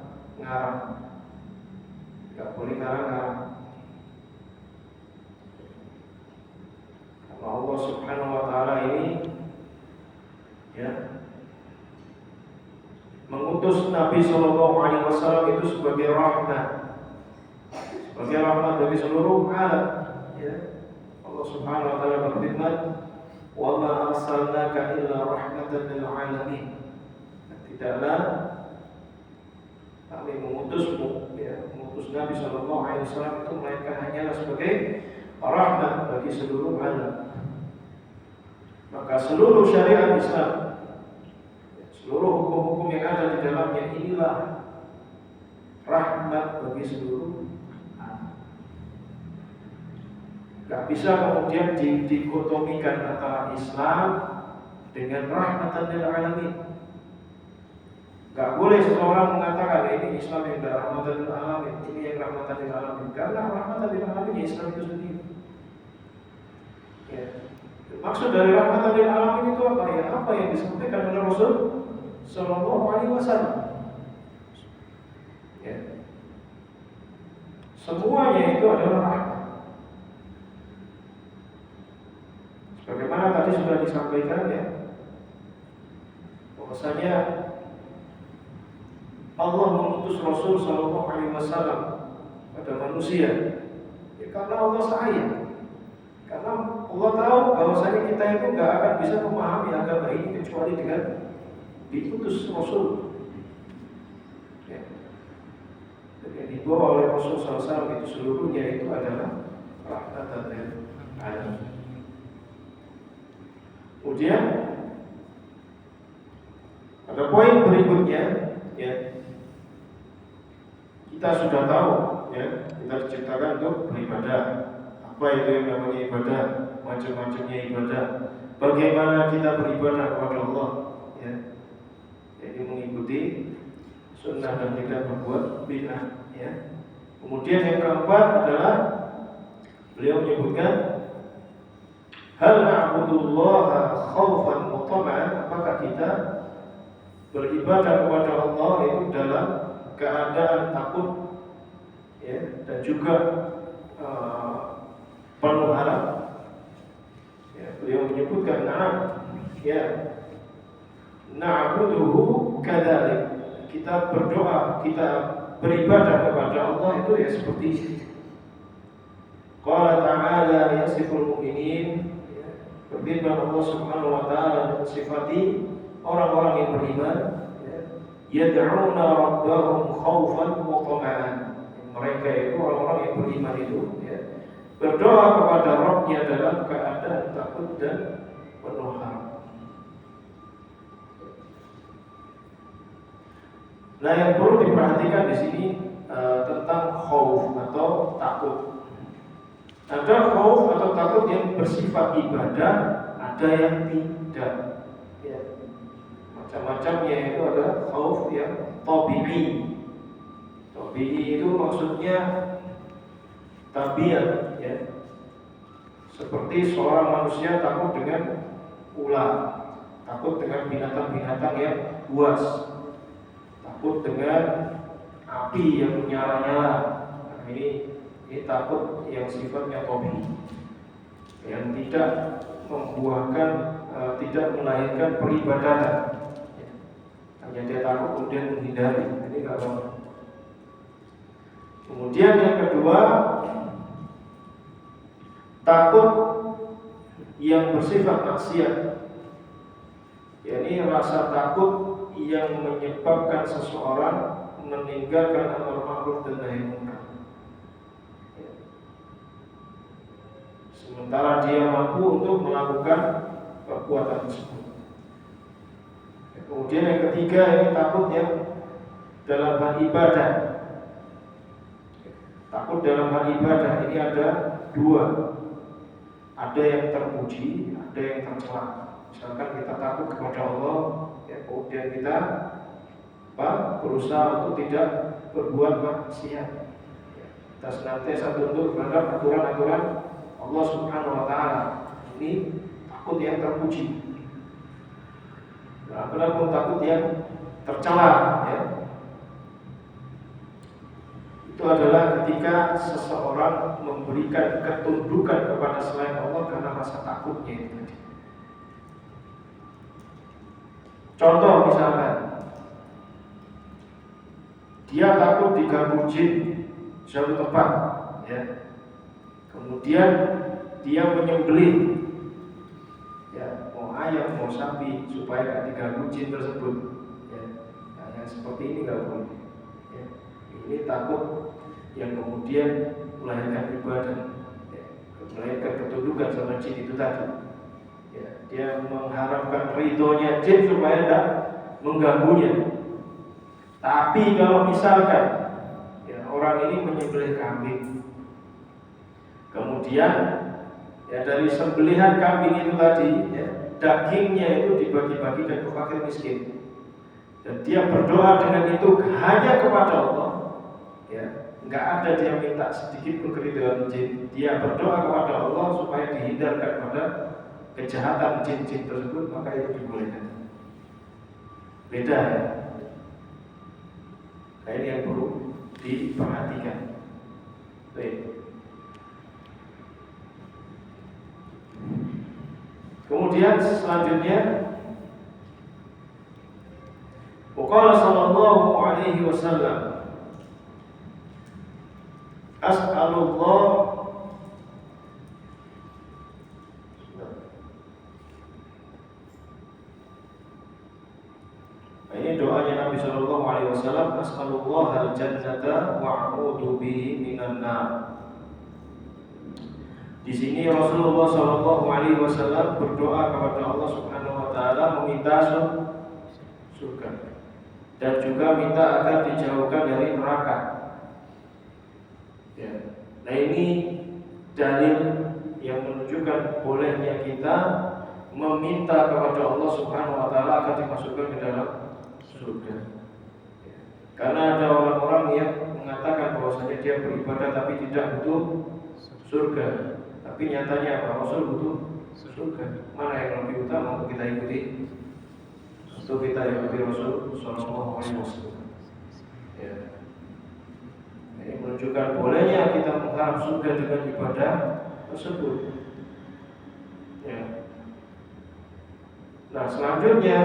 nggak boleh ngarang. Kalau Allah Subhanahu Wa Taala ini ya mengutus Nabi Sallallahu Alaihi Wasallam itu sebagai rahmat bagi seluruh alam. Ya. Allah Subhanahu Wa Taala berfirman, "Wa ma arsalnaka illa rahmatan lil alamin." Tidaklah kami mengutusmu, ya, mengutus Nabi Sallallahu Alaihi Wasallam itu melainkan hanyalah sebagai rahmat bagi seluruh alam. Maka seluruh syariat Islam, seluruh hukum-hukum yang ada di dalamnya inilah rahmat bagi seluruh alam. Gak bisa kemudian dikotomikan antara Islam dengan rahmatan lil alamin. Gak boleh seseorang mengatakan ini Islam yang rahmatan lil alamin, ini yang rahmatan lil alamin. Karena rahmatan lil alamin ya Islam itu sendiri. Ya. Maksud dari rahmatan lil alamin itu apa ya? Apa yang disampaikan oleh Rasul Sallallahu Alaihi Wasallam. Ya. Semuanya itu adalah rahmat. Sebagaimana tadi sudah disampaikan ya, bahwasanya Allah mengutus Rasul Sallallahu Alaihi Wasallam pada manusia ya, karena Allah sayang. Karena Allah tahu bahwasanya kita itu nggak akan bisa memahami agama ini kecuali dengan diutus Rasul. Ya. Dan yang dibawa oleh Rasul SAW itu seluruhnya itu adalah rahmatan lil alamin. Kemudian ada poin berikutnya, ya, kita sudah tahu, ya, kita diciptakan untuk beribadah. Apa itu yang namanya ibadah? Macam-macamnya ibadah. Bagaimana kita beribadah kepada Allah? Ya, jadi mengikuti sunnah dan tidak berbuat bid'ah. Ya. Kemudian yang keempat adalah beliau menyebutkan hal na'budullaha khaufan wa tama'an, apakah kita beribadah kepada Allah itu dalam keadaan takut, ya, dan juga penuh harap. Ya, beliau menyebutkan na'am, ya, na'buduhu kadzalik. Kita berdoa, kita beribadah kepada Allah itu ya seperti ini. Qala ta'ala yasiful mu'minin, berfirman Allah Subhanahu wa taala mensifati orang-orang yang beriman, yad'una rabbahum khaufan wa tama'an. Mereka itu orang-orang yang beriman itu ya, berdoa kepada Rabb-nya dalam keadaan takut dan penuh harap. Nah, yang perlu diperhatikan di sini tentang khauf atau takut. Ada khauf atau takut yang bersifat ibadah, ada yang tidak. Ya. Macam-macamnya itu ada khauf yang tabi'i. Tabi'i itu maksudnya tabiat, ya. Seperti seorang manusia takut dengan ular, takut dengan binatang-binatang yang buas, takut dengan api yang menyala-nyala. Nah, ini takut yang sifatnya tabi'i, yang tidak membuahkan, tidak melahirkan peribadatan. Hanya dia takut kemudian menghindari. Ini nggak boleh. Kemudian yang kedua, takut yang bersifat maksiat, yakni rasa takut yang menyebabkan seseorang meninggalkan amar ma'ruf dan nahi munkar. Sementara dia mampu untuk melakukan perbuatan tersebut. Kemudian yang ketiga, ini takut yang dalam hal ibadah. Takut Takut dalam hal ibadah ini ada dua. Ada yang terpuji, ada yang tercela. Misalkan kita takut kepada Allah, ya, kemudian kita berusaha untuk tidak berbuat maksiat. Ya, kita senantiasa tunduk terhadap aturan-aturan Allah Subhanahu wa Ta'ala. Ini takut yang terpuji. Nah, apalagi takut yang tercela, ya. Itu adalah ketika seseorang memberikan ketundukan kepada selain Allah karena rasa takutnya itu tadi. Contoh misalkan, dia takut diganggu jin di suatu tempat, ya. Kemudian dia menyembelih, ya, mau ayam, mau sapi supaya tidak diganggu jin tersebut, ya. Nah, yang seperti ini nggak boleh. Ya. Ini takut yang kemudian melahirkan ibadah, ya, melahirkan ketundukan sama jin itu tadi. Ya, dia mengharapkan ridhonya jin supaya tidak mengganggunya. Tapi kalau misalkan, ya, orang ini menyembelih kambing, kemudian, ya, dari sembelihan kambing itu tadi, ya, dagingnya itu dibagi-bagikan ke fakir miskin, dan dia berdoa dengan itu hanya kepada Allah, ya, nggak ada dia minta sedikit pun keridhaan jin. Dia berdoa kepada Allah supaya dihindarkan pada kejahatan jin-jin tersebut, maka itu dibolehkan. Beda, ya. Nah, ini yang perlu diperhatikan. Baik. Kemudian selanjutnya, Qala sallallahu alaihi wasallam, as'alullah ini doanya Nabi sallallahu alaihi wasallam, as'alullah al-jannata wa'udzu bihi minan nar. Di sini Rasulullah sallallahu alaihi wasallam berdoa kepada Allah Subhanahu wa taala meminta surga dan juga minta agar dijauhkan dari neraka. Ya. Nah, ini dalil yang menunjukkan bolehnya kita meminta kepada Allah Subhanahu wa taala agar dimasukkan ke dalam surga. Ya. Karena ada orang-orang yang mengatakan bahwasanya dia beribadah tapi tidak butuh surga. Tapi nyatanya apa? Rasul butuh surga. Mana yang lebih utama untuk kita ikuti? Untuk kita ikuti Rasul sallallahu alaihi wasallam. Ya. Ini menunjukkan bolehnya kita mengharap surga dengan ibadah tersebut. Ya. Nah, selanjutnya,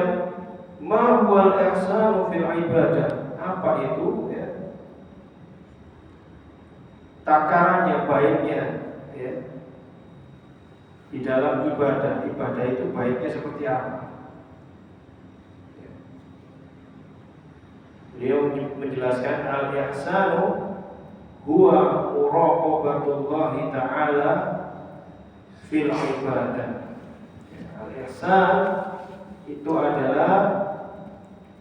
ma huwal ihsanu fil ibadah. Apa itu, ya? Takarannya, baiknya, ya, di dalam ibadah. Ibadah itu baiknya seperti apa? Ya. Beliau menjelaskan al-ihsanu huwa muraqabatullahi ta'ala fil ibadah. Al-ihsan itu adalah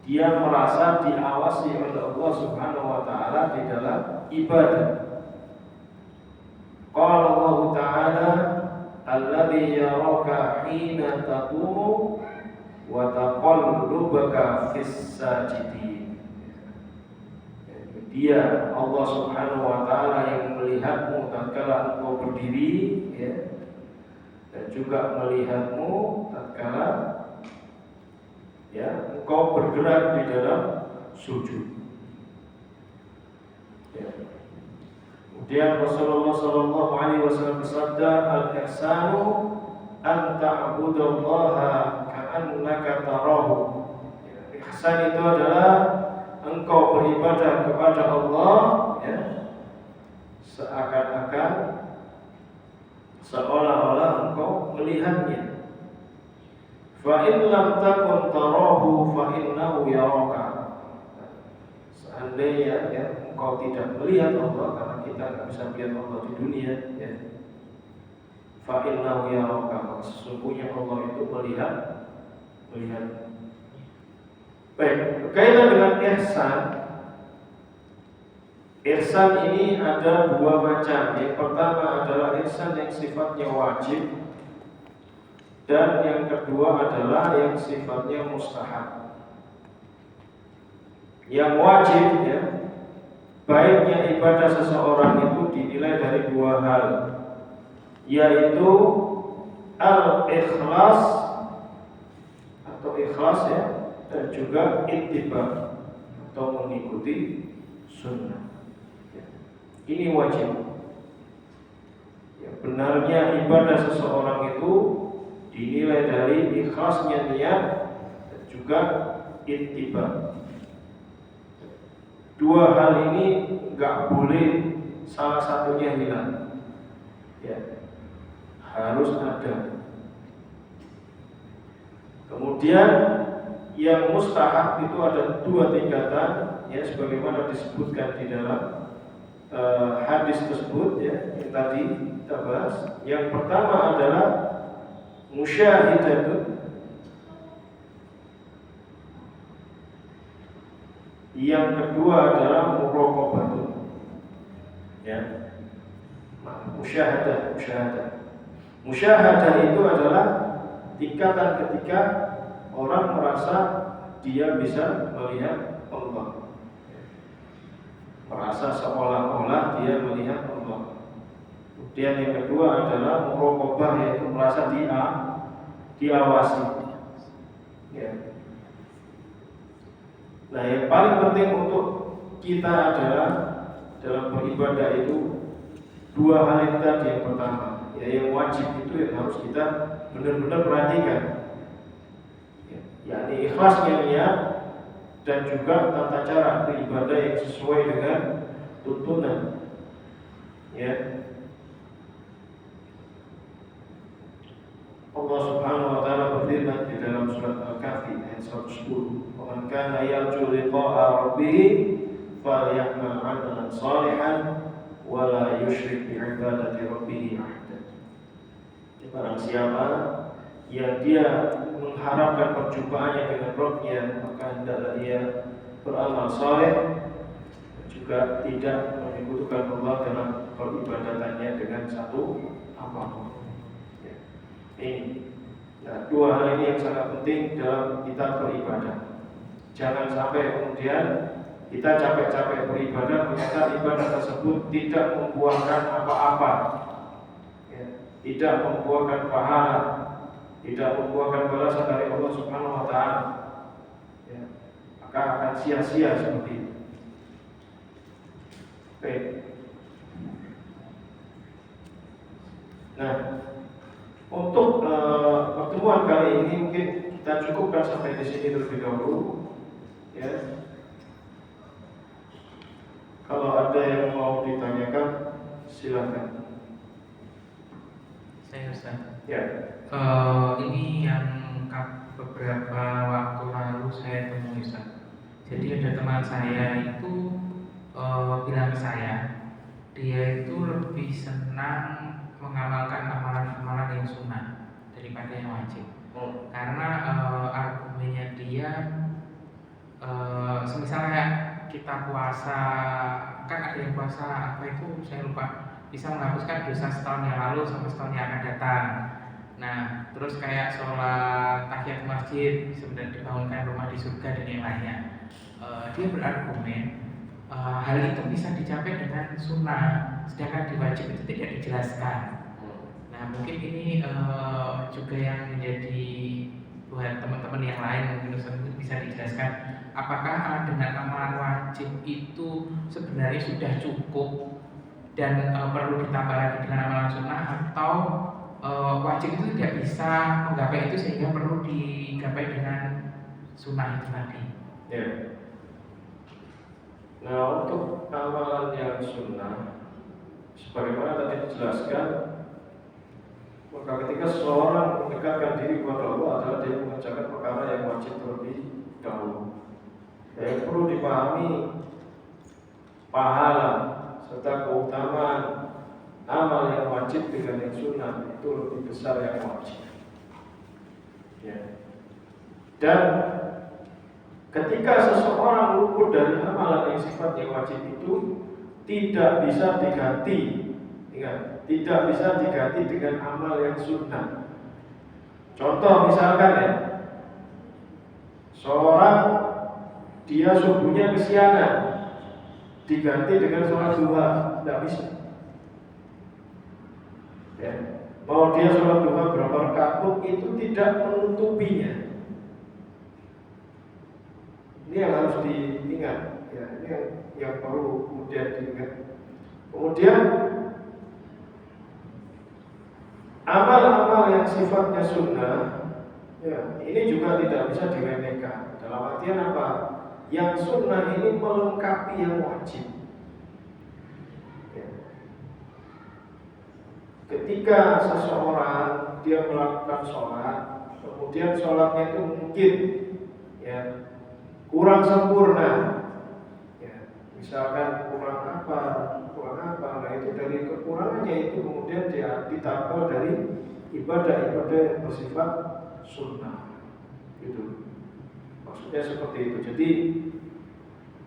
dia merasa diawasi oleh Allah Subhanahu wa taala di dalam ibadah. Qala Allah Ta'ala, alladzi yaraka hina taqumu wa taqallubaka fis sajidin. Dia Allah Subhanahu wa taala yang melihatmu tatkala engkau berdiri, ya, dan juga melihatmu tatkala, ya, engkau bergerak di dalam sujud. Ya. Kemudian Rasulullah sallallahu alaihi wasallam bersabda, al-ihsanu an ta'budallaha ka'annaka tarahu. Ya, ihsan itu adalah engkau beribadah kepada Allah, ya, seakan-akan seolah-olah engkau melihatnya. Fa in lam takun tarahu fa innahu yaraka. Seandainya, ya, engkau tidak melihat Allah, karena kita tidak bisa melihat Allah di dunia, ya, fa innahu yaraka, sesungguhnya Allah itu melihat. Baik, berkaitan dengan ihsan. Ihsan ini ada dua macam. Yang pertama adalah ihsan yang sifatnya wajib, dan yang kedua adalah yang sifatnya mustahab. Yang wajib ya, baiknya ibadah seseorang itu dinilai dari dua hal, yaitu al-ikhlas atau ikhlas ya, dan juga ittiba atau mengikuti sunnah. Ini wajib. Ya, benarnya ibadah seseorang itu dinilai dari ikhlasnya niat dan juga ittiba. Dua hal ini nggak boleh salah satunya hilang. Ya, harus ada. Kemudian yang mustahab itu ada dua tingkatan, ya, sebagaimana disebutkan di dalam hadis tersebut ya, yang tadi kita bahas. Yang pertama adalah musyahidatun, yang kedua adalah muraqabatun. Ya. Musyahadah itu adalah tingkatan ketika orang merasa dia bisa melihat Allah, merasa seolah-olah dia melihat Allah. Kemudian yang kedua adalah muraqabah, yaitu merasa diawasi. Ya. Nah, yang paling penting untuk kita adalah dalam beribadah itu dua hal itu tadi. Yang pertama, ya, yang wajib itu yang harus kita benar-benar perhatikan. Ya, yakni ikhlasnya niat dan juga tata cara beribadah yang sesuai dengan tuntunan. Ya. Allah Subhanahu wa taala berfirman di dalam surat Al-Kahfi ayat 110, "Wa man kana yarju liqa'a rabbih falyamal 'amalan shalihan wa la yusyrik bi 'ibadati rabbih ahada." Barang siapa yang dia mengharapkan perjumpaannya dengan Rabb-nya, maka hendaklah ia beramal saleh, juga tidak menyekutukan Allah dalam peribadatannya dengan satu apapun. Ini, nah, dua hal ini yang sangat penting dalam kita beribadah. Jangan sampai kemudian kita capek-capek beribadah, ternyata ibadah tersebut tidak membuahkan apa-apa, ya, tidak membuahkan pahala, tidak membuahkan balasan dari Allah Subhanahu wa taala. Ya, maka akan sia-sia seperti itu. Baik. Nah, untuk pertemuan kali ini mungkin kita cukupkan sampai di sini terlebih dahulu. Ya. Kalau ada yang mau ditanyakan, silakan. Saya Ustaz. Ya. Ini yang beberapa waktu lalu saya temui Ustaz. Jadi ada teman saya itu bilang ke saya, dia itu lebih senang mengamalkan amalan-amalan yang sunnah daripada yang wajib. Karena argumennya dia, semisal kayak kita puasa, kan ada yang puasa apa itu saya lupa, bisa menghapuskan dosa setahun yang lalu sampai setahun yang akan datang. Nah, terus kayak sholat tahiyat masjid sebenarnya dibangunkan rumah di surga dan yang lainnya. Dia berargumen hal itu bisa dicapai dengan sunnah, sedangkan di wajib itu tidak dijelaskan. Nah, mungkin ini juga yang menjadi buat teman-teman yang lain mungkin bisa dijelaskan, apakah dengan amalan wajib itu sebenarnya sudah cukup dan perlu ditambah lagi dengan amalan sunnah, atau wajib itu tidak bisa menggapai itu sehingga perlu digapai dengan sunnah itu tadi. Ya. Nah, untuk amalan yang sunnah, sebagaimana tadi dijelaskan, maka ketika seseorang mendekatkan diri kepada Allah adalah dia mengerjakan perkara yang wajib terlebih dahulu. Yang perlu dipahami, pahala serta keutamaan amal yang wajib dengan yang sunnah itu lebih besar yang wajib. Ya. Dan ketika seseorang luput dari amalan yang sifatnya wajib itu, tidak bisa diganti. Ingat, tidak bisa diganti dengan amal yang sunnah. Contoh misalkan ya, seorang dia subuhnya kesiangan, diganti dengan sholat duha, tidak bisa. Ya. Mau dia sholat duha berapa rakaat pun itu tidak menutupinya. Ini yang harus diingat. Ya, ini yang perlu kemudian diingat. Kemudian amal-amal yang sifatnya sunnah, ya, ini juga tidak bisa diremehkan. Dalam artian apa? Yang sunnah ini melengkapi yang wajib. Ya. Ketika seseorang dia melakukan sholat, kemudian sholatnya itu mungkin ya kurang sempurna, ya, misalkan kurang apa, nah itu dari kekurangannya itu kemudian dia ditambah dari ibadah-ibadah yang bersifat sunnah, gitu. Maksudnya seperti itu. Jadi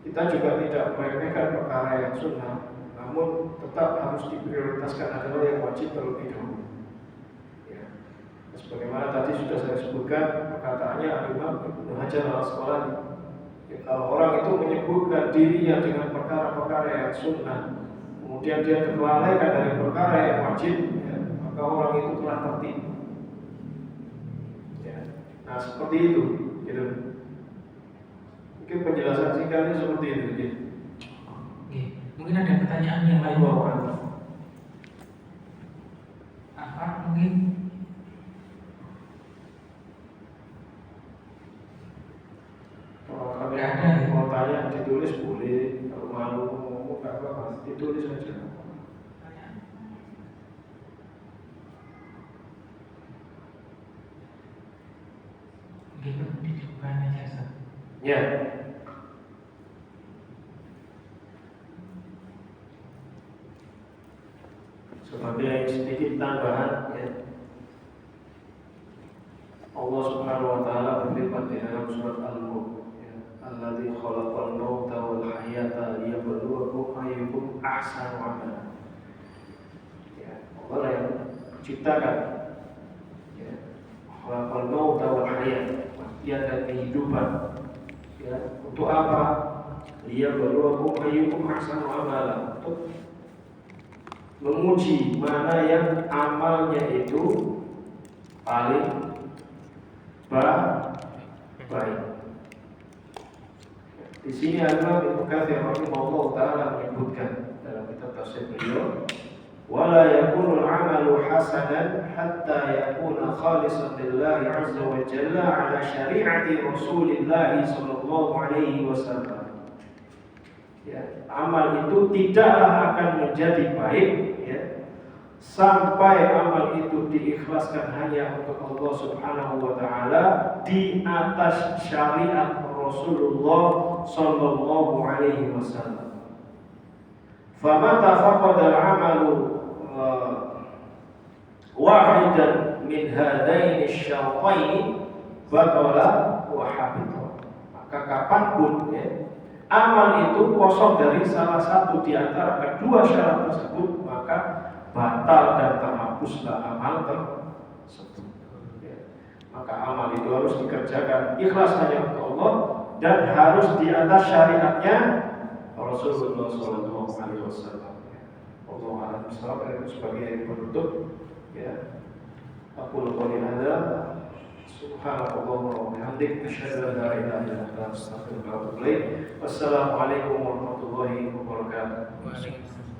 kita juga tidak meremehkan perkara yang sunnah, namun tetap harus diprioritaskan adalah yang wajib terlebih dahulu. Ya. Sebagaimana tadi sudah saya sebutkan perkataannya Imam Ibnu Hajar al-Asqalani. Ya, kalau orang itu menyebutkan dirinya dengan perkara-perkara yang sunnah, kemudian dia terlalaikan dari perkara yang wajib, ya, maka orang itu telah tertipu. Ya. Nah seperti itu, gitu. Mungkin penjelasan singkatnya seperti itu. Gitu. Oke, mungkin ada pertanyaan yang lain. Apa mungkin? Kalau ada mau tanya ditulis boleh, kalau malu ngomong nggak apa-apa, ditulis saja. Gitu, dibuka aja Ustaz. Ya. Sebagai sedikit tambahan, ya. Allah Subhanahu wa taala berfirman di dalam surat Al-Mulk, ya, "Alladzi khalaqal mauta wal hayata liyabluwakum ayyukum ahsanu amala." Ya, Allah yang menciptakan, ya, khalaqal mauta wal hayata, matian dan kehidupan. Ya, untuk apa? Liyabluwakum ayyukum ahsanu amala, untuk menguji mana yang amalnya itu paling baik. Di sini Imam Ibnu Katsir rahimahullah taala menyebutkan dalam kitab tafsir beliau, "Wala yakunu al-'amalu hasanan hatta yakuna khalisan lillahi 'azza wa jalla 'ala syari'ati Rasulillah sallallahu alaihi wasallam." Ya, amal itu tidaklah akan menjadi baik, ya, sampai amal itu diikhlaskan hanya untuk Allah Subhanahu wa taala di atas syariat Rasulullah sallallahu alaihi wasallam. Famata faqada al-'amalu wahidan min hadaini asy-syartaini batala wa habita. Maka kapanpun, ya, amal itu kosong dari salah satu di antara kedua syarat tersebut, maka batal dan terhapuslah amal tersebut. Ya. Maka amal itu harus dikerjakan ikhlas hanya untuk Allah dan harus di atas syariatnya Rasulullah sallallahu alaihi wasallam. Allah a'lam bishawab. Sebagai penutup, ya, aku qouli hadza subhanallah wa bihamdihi asyhadu an la ilaha illa anta astaghfiruka wa atubu ilaik. Wassalamualaikum warahmatullahi wabarakatuh.